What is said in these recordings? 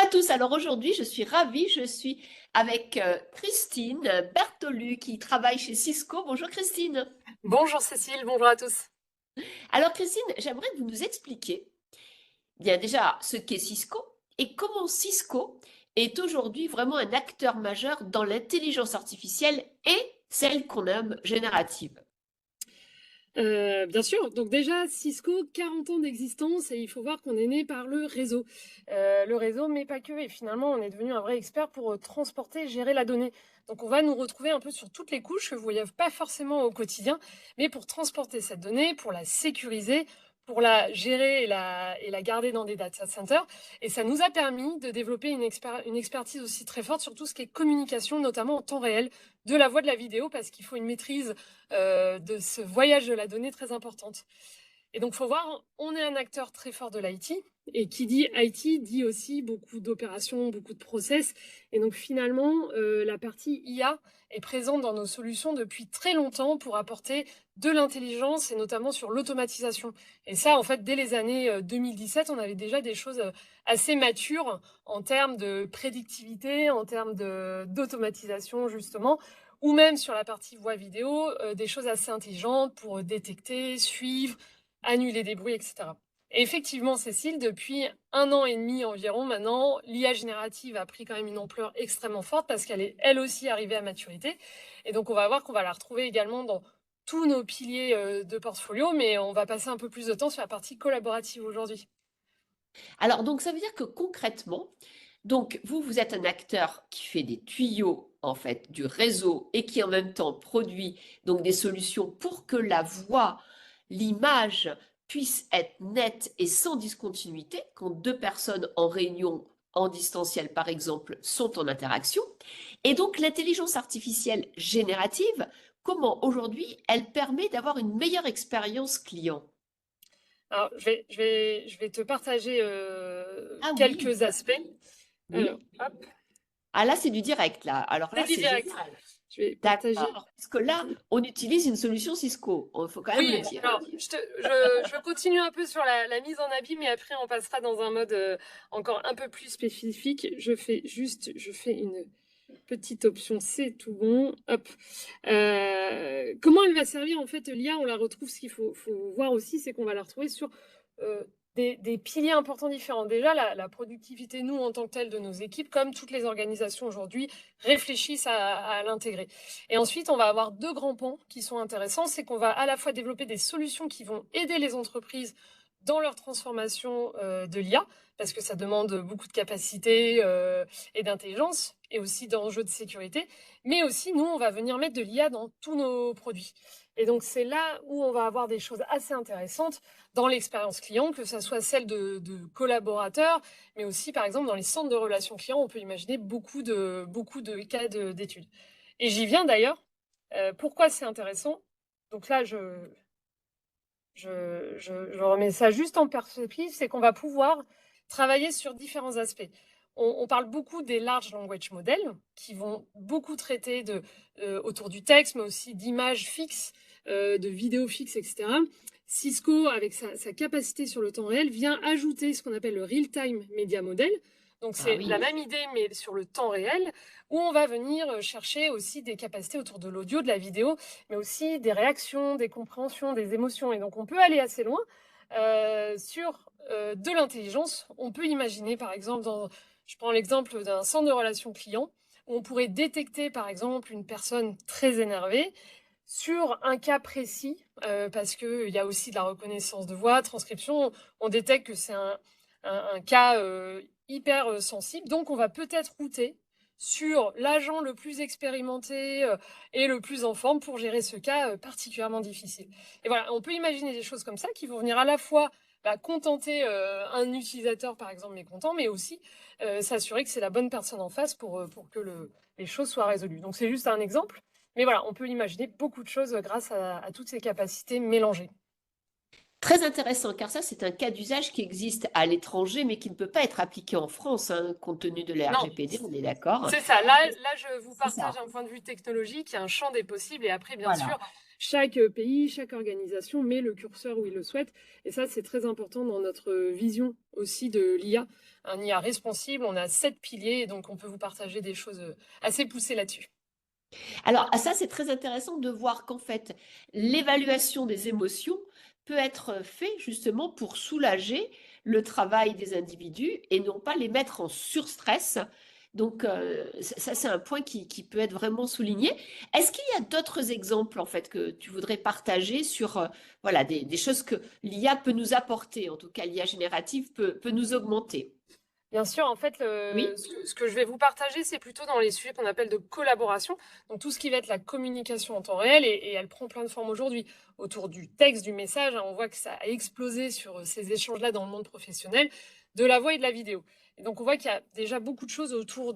tous. Alors aujourd'hui, je suis ravie, je suis avec Christine Bertolu qui travaille chez Cisco. Bonjour Christine. Bonjour Cécile, bonjour à tous. Alors Christine, j'aimerais que vous nous expliquiez bien déjà ce qu'est Cisco et comment Cisco est aujourd'hui vraiment un acteur majeur dans l'intelligence artificielle et celle qu'on nomme générative. Bien sûr, donc déjà Cisco, 40 ans d'existence et il faut voir qu'on est né par le réseau. Le réseau, mais pas que, et finalement on est devenu un vrai expert pour transporter, gérer la donnée. Donc on va nous retrouver un peu sur toutes les couches que vous voyez pas forcément au quotidien, mais pour transporter cette donnée, pour la sécuriser, pour la gérer et la garder dans des data centers. Et ça nous a permis de développer une expertise aussi très forte sur tout ce qui est communication, notamment en temps réel, de la voix, de la vidéo, parce qu'il faut une maîtrise de ce voyage de la donnée très importante. Et donc, il faut voir, on est un acteur très fort de l'IT. Et qui dit IT dit aussi beaucoup d'opérations, beaucoup de process. Et donc, finalement, la partie IA est présente dans nos solutions depuis très longtemps pour apporter de l'intelligence et notamment sur l'automatisation. Et ça, en fait, dès les années 2017, on avait déjà des choses assez matures en termes de prédictivité, en termes d'automatisation, justement, ou même sur la partie voix vidéo, des choses assez intelligentes pour détecter, suivre, annuler des bruits, etc. Et effectivement, Cécile, depuis 1 an et demi environ maintenant, l'IA générative a pris quand même une ampleur extrêmement forte parce qu'elle est elle aussi arrivée à maturité. Et donc on va voir qu'on va la retrouver également dans tous nos piliers de portfolio, mais on va passer un peu plus de temps sur la partie collaborative aujourd'hui. Alors donc ça veut dire que concrètement, donc vous êtes un acteur qui fait des tuyaux en fait du réseau et qui en même temps produit donc des solutions pour que la voix, l'image puisse être nette et sans discontinuité quand deux personnes en réunion en distanciel par exemple sont en interaction. Et donc l'intelligence artificielle générative, comment aujourd'hui elle permet d'avoir une meilleure expérience client? Alors, je vais te partager Ah oui, quelques aspects. Alors, oui. hop, Ah là, c'est du direct, là. Alors c'est là, du c'est direct. génial. Je vais partager. D'accord. Parce que là, on utilise une solution Cisco. Il faut quand même le Oui, dire. alors je continue un peu sur la mise en abîme, mais après on passera dans un mode encore un peu plus spécifique. Je fais une petite option, c'est tout bon. Hop. Comment elle va servir en fait l'IA? On la retrouve. Ce qu'il faut voir aussi, c'est qu'on va la retrouver sur euh, des piliers importants différents. Déjà, la productivité, nous en tant que telle, de nos équipes, comme toutes les organisations aujourd'hui, réfléchissent à l'intégrer. Et ensuite, on va avoir deux grands pans qui sont intéressants. C'est qu'on va à la fois développer des solutions qui vont aider les entreprises dans leur transformation de l'IA, parce que ça demande beaucoup de capacité et d'intelligence, et aussi d'enjeux de sécurité. Mais aussi, nous, on va venir mettre de l'IA dans tous nos produits. Et donc, c'est là où on va avoir des choses assez intéressantes dans l'expérience client, que ce soit celle de collaborateurs, mais aussi, par exemple, dans les centres de relations clients, on peut imaginer beaucoup de cas d'études. Et j'y viens d'ailleurs. Pourquoi c'est intéressant? Donc là, je remets ça juste en perspective, c'est qu'on va pouvoir travailler sur différents aspects. On parle beaucoup des large language models qui vont beaucoup traiter autour du texte, mais aussi d'images fixes, de vidéos fixes, etc. Cisco, avec sa capacité sur le temps réel, vient ajouter ce qu'on appelle le real-time media model. Donc Ah c'est la oui. même idée, mais sur le temps réel, où on va venir chercher aussi des capacités autour de l'audio, de la vidéo, mais aussi des réactions, des compréhensions, des émotions. Et donc on peut aller assez loin sur de l'intelligence. On peut imaginer, par exemple, je prends l'exemple d'un centre de relations clients, où on pourrait détecter, par exemple, une personne très énervée sur un cas précis, parce qu'il y a aussi de la reconnaissance de voix, transcription. On détecte que c'est un cas hyper sensible. Donc on va peut-être router sur l'agent le plus expérimenté et le plus en forme pour gérer ce cas particulièrement difficile. Et voilà, on peut imaginer des choses comme ça qui vont venir à la fois contenter un utilisateur, par exemple, mécontent, mais aussi s'assurer que c'est la bonne personne en face pour que les choses soient résolues. Donc c'est juste un exemple, mais voilà, on peut imaginer beaucoup de choses grâce à toutes ces capacités mélangées. Très intéressant, car ça, c'est un cas d'usage qui existe à l'étranger, mais qui ne peut pas être appliqué en France, hein, compte tenu de la Non, RGPD, on est d'accord. c'est ça. Là, je vous C'est partage ça. un point de vue technologique, il y a un champ des possibles, et après, bien sûr, Voilà. Chaque pays, chaque organisation met le curseur où il le souhaite. Et ça, c'est très important dans notre vision aussi de l'IA. Un IA responsive, on a 7 piliers, et donc on peut vous partager des choses assez poussées là-dessus. Alors, ça, c'est très intéressant de voir qu'en fait, l'évaluation des émotions peut être fait justement pour soulager le travail des individus et non pas les mettre en surstress. Donc, ça, c'est un point qui peut être vraiment souligné. Est-ce qu'il y a d'autres exemples, en fait, que tu voudrais partager sur voilà, des choses que l'IA peut nous apporter, en tout cas l'IA générative peut nous augmenter? Bien sûr, en fait, Oui? ce que je vais vous partager, c'est plutôt dans les sujets qu'on appelle de collaboration. Donc, tout ce qui va être la communication en temps réel, et elle prend plein de formes aujourd'hui. Autour du texte, du message, hein, on voit que ça a explosé sur ces échanges-là dans le monde professionnel, de la voix et de la vidéo. Et donc, on voit qu'il y a déjà beaucoup de choses autour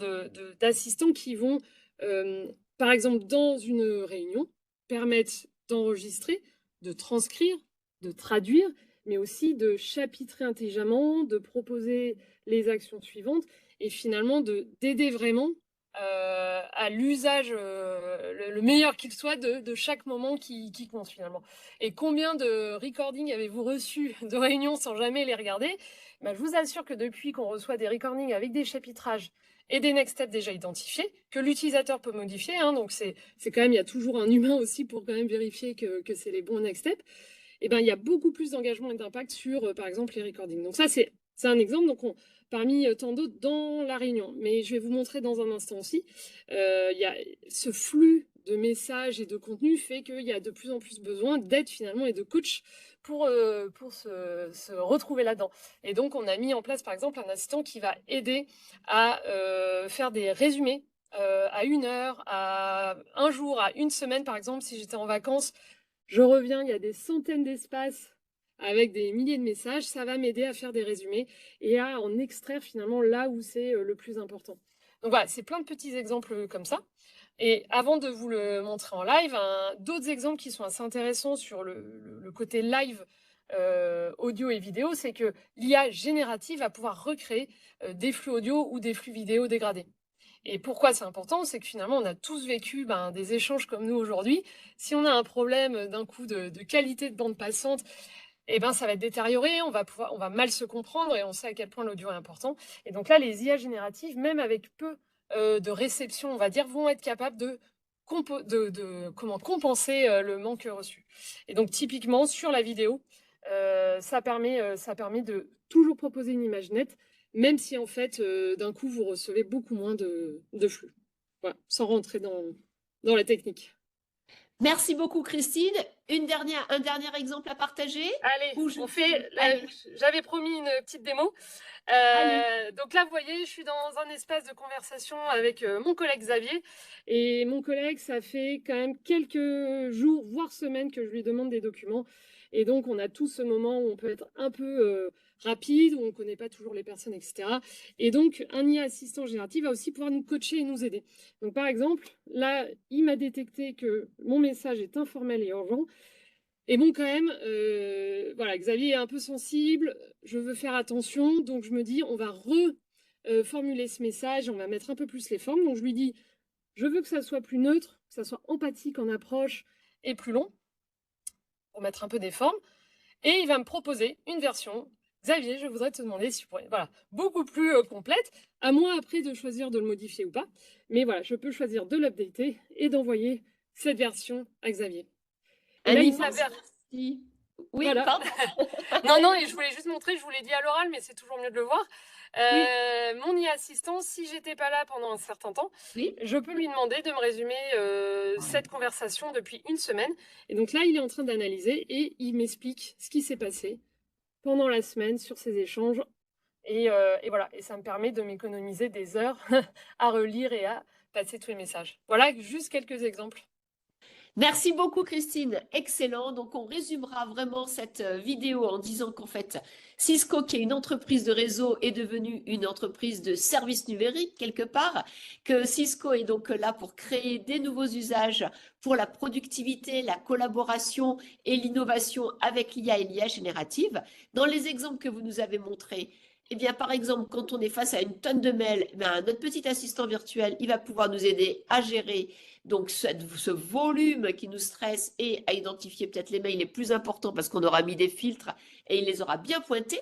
d'assistants qui vont, par exemple, dans une réunion, permettre d'enregistrer, de transcrire, de traduire, mais aussi de chapitrer intelligemment, de proposer les actions suivantes et finalement d'aider vraiment à l'usage le meilleur qu'il soit de chaque moment qui compte finalement. Et combien de recordings avez-vous reçu de réunions sans jamais les regarder? Ben, je vous assure que depuis qu'on reçoit des recordings avec des chapitrages et des next steps déjà identifiés, que l'utilisateur peut modifier, hein, donc c'est quand même, il y a toujours un humain aussi pour quand même vérifier que c'est les bons next steps, et ben, il y a beaucoup plus d'engagement et d'impact sur, par exemple, les recordings. Donc ça, c'est un exemple parmi tant d'autres dans la réunion. Mais je vais vous montrer dans un instant aussi. Y a, ce flux de messages et de contenu fait qu'il y a de plus en plus besoin d'aide finalement et de coach pour se retrouver là-dedans. Et donc, on a mis en place, par exemple, un assistant qui va aider à faire des résumés à 1 heure, à un jour, à une semaine, par exemple, si j'étais en vacances. Je reviens, il y a des centaines d'espaces avec des milliers de messages. Ça va m'aider à faire des résumés et à en extraire finalement là où c'est le plus important. Donc voilà, c'est plein de petits exemples comme ça. Et avant de vous le montrer en live, d'autres exemples qui sont assez intéressants sur le côté live audio et vidéo, c'est que l'IA générative va pouvoir recréer des flux audio ou des flux vidéo dégradés. Et pourquoi c'est important? C'est que finalement, on a tous vécu des échanges comme nous aujourd'hui. Si on a un problème d'un coup de qualité de bande passante, eh ben, ça va être détérioré, on va mal se comprendre et on sait à quel point l'audio est important. Et donc là, les IA génératives, même avec peu de réception, on va dire, vont être capables de compenser le manque reçu. Et donc typiquement, sur la vidéo, ça permet de toujours proposer une image nette, même si en fait, d'un coup, vous recevez beaucoup moins de flux. Voilà, sans rentrer dans la technique. Merci beaucoup, Christine. Un dernier exemple à partager? Allez, Ou je- on fait. Allez, J'avais promis une petite démo. allez. Donc là, vous voyez, je suis dans un espace de conversation avec mon collègue Xavier. Et mon collègue, ça fait quand même quelques jours, voire semaines, que je lui demande des documents. Et donc, on a tout ce moment où on peut être un peu rapide, où on ne connaît pas toujours les personnes, etc. Et donc, un IA assistant génératif va aussi pouvoir nous coacher et nous aider. Donc, par exemple, là, il m'a détecté que mon message est informel et urgent. Et bon, quand même, voilà, Xavier est un peu sensible, je veux faire attention, donc je me dis, on va reformuler ce message, on va mettre un peu plus les formes. Donc je lui dis, je veux que ça soit plus neutre, que ça soit empathique en approche et plus long, pour mettre un peu des formes. Et il va me proposer une version. Xavier, je voudrais te demander si tu pourrais, voilà, beaucoup plus complète, à moi après de choisir de le modifier ou pas. Mais voilà, je peux choisir de l'updater et d'envoyer cette version à Xavier. Et Un là, il immense s'avère. merci. Oui, Voilà. pardon. Non, non, et je voulais juste montrer, je vous l'ai dit à l'oral, mais c'est toujours mieux de le voir. Oui, Mon IA assistant, si j'étais pas là pendant un certain temps, oui. je peux lui demander de me résumer cette conversation depuis une semaine. Et donc là, il est en train d'analyser et il m'explique ce qui s'est passé pendant la semaine sur ces échanges. Et voilà, et ça me permet de m'économiser des heures à relire et à passer tous les messages. Voilà, juste quelques exemples. Merci beaucoup, Christine. Excellent. Donc, on résumera vraiment cette vidéo en disant qu'en fait, Cisco, qui est une entreprise de réseau, est devenue une entreprise de services numériques quelque part, que Cisco est donc là pour créer des nouveaux usages pour la productivité, la collaboration et l'innovation avec l'IA et l'IA générative. Dans les exemples que vous nous avez montrés, Eh bien, par exemple, quand on est face à une tonne de mails, eh bien, notre petit assistant virtuel, il va pouvoir nous aider à gérer donc ce volume qui nous stresse et à identifier peut-être les mails les plus importants parce qu'on aura mis des filtres et il les aura bien pointés.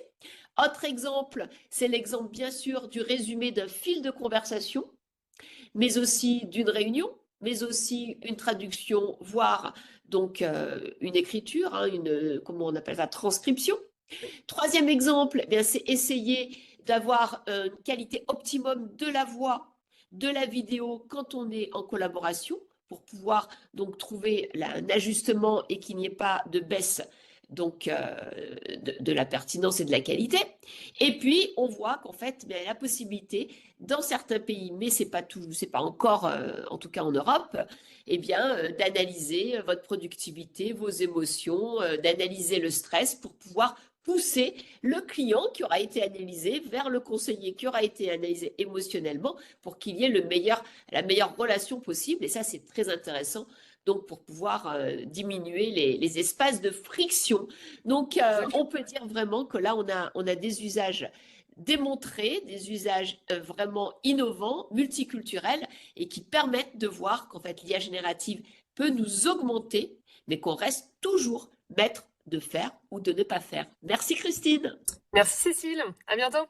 Autre exemple, c'est l'exemple bien sûr du résumé d'un fil de conversation, mais aussi d'une réunion, mais aussi une traduction, voire donc une écriture, hein, comment on appelle ça, transcription. Troisième exemple, eh bien, c'est essayer d'avoir une qualité optimum de la voix, de la vidéo quand on est en collaboration pour pouvoir donc trouver un ajustement et qu'il n'y ait pas de baisse donc de la pertinence et de la qualité. Et puis on voit qu'en fait, il y a la possibilité dans certains pays, mais c'est pas tout, c'est pas encore, en tout cas en Europe, eh bien d'analyser votre productivité, vos émotions, d'analyser le stress pour pouvoir pousser le client qui aura été analysé vers le conseiller qui aura été analysé émotionnellement pour qu'il y ait la meilleure relation possible. Et ça, c'est très intéressant. Donc, pour pouvoir diminuer les espaces de friction. Donc, on peut dire vraiment que là, on a des usages démontrés, des usages vraiment innovants, multiculturels et qui permettent de voir qu'en fait, l'IA générative peut nous augmenter, mais qu'on reste toujours maître de faire ou de ne pas faire. Merci Christine. Merci Cécile, à bientôt.